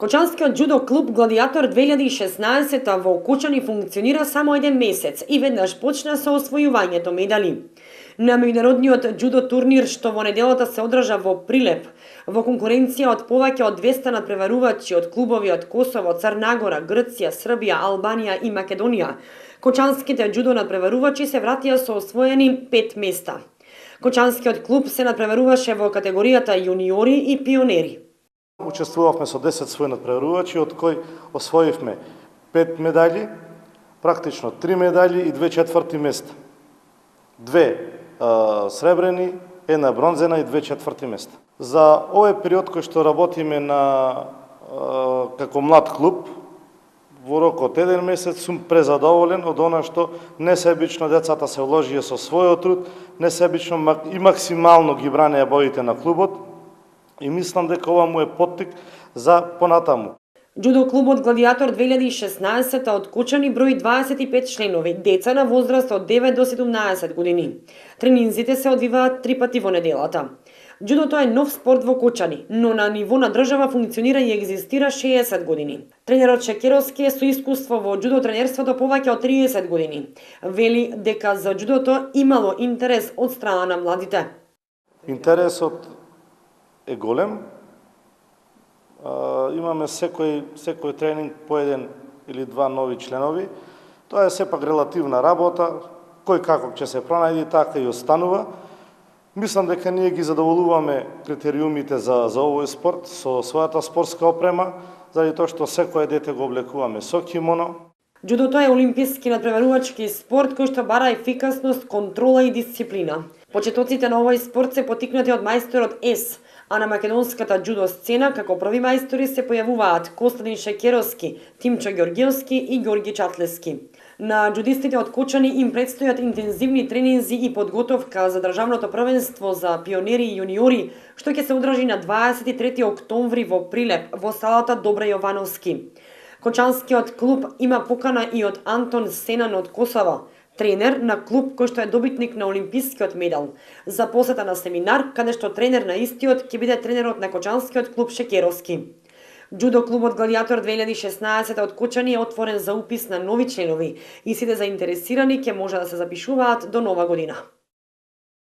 Кочанскиот џудо клуб Гладиатор 2016 во Кочани функционира само еден месец и веднаш почна со освојувањето медали. На меѓународниот џудо турнир што во неделата се одржа во Прилеп, во конкуренција од повеќе од 200 надпреварувачи од клубови од Косово, Црна Гора, Грција, Србија, Албанија и Македонија, кочанските џудо надпреварувачи се вратија со освоени 5 места. Кочанскиот клуб се надпреваруваше во категоријата јуниори и пионери. Учествувавме со 10 своји надпреварувачи, од кои освоивме 5 медали, практично 3 медали и 2 четврти места. 2 сребрени, 1 бронзена и 2 четврти места. За овој период кој што работиме како млад клуб, во рок од 1 месец сум презадоволен од она што несебично децата се вложија со својот труд, несебично и максимално ги бранеа боите на клубот, и мислам дека ова му е поттик за понатаму. Џудо клубот Гладиатор 2016 од Кочани брои 25 членови, деца на возраст од 9 до 17 години. Тренинзите се одвиваат 3 пати во неделата. Џудото е нов спорт во Кочани, но на ниво на држава функционира и екзистира 60 години. Тренерот Шекеровски е со искуство во џудо тренерството повеќе од 30 години. Вели дека за џудото имало интерес од страна на младите. Интересот е голем. Имаме секој тренинг по еден или два нови членови. Тоа е сепак релативна работа, кој како ќе се пронајде, така и останува. Мислам дека ние ги задоволуваме критериумите за овој спорт со својата спортска опрема, заради тоа што секое дете го облекуваме со кимоно. Џудото е олимписки надпреварувачки спорт кој што бара ефикасност, контрола и дисциплина. Почетоците на овој спорт се потикнати од мајсторот С, а на македонската џудо сцена како први мајстори се појавуваат Костадин Шекеровски, Тимчо Ѓорѓевски и Ѓорги Чатлевски. На џудистите од Кочани им предстојат интензивни тренинзи и подготовка за државното првенство за пионери и јуниори, што ќе се одржи на 23 октомври во Прилеп, во салата Добра Јовановски. Кочанскиот клуб има покана и од Антон Сенан од Косово, тренер на клуб кој што е добитник на олимпискиот медал, за посета на семинар, каде што тренер на истиот ќе биде тренерот на Кочанскиот клуб Шекеровски. Џудо клубот Гладиатор 2016 од Кочани е отворен за упис на нови членови и сите заинтересирани ќе може да се запишуваат до нова година.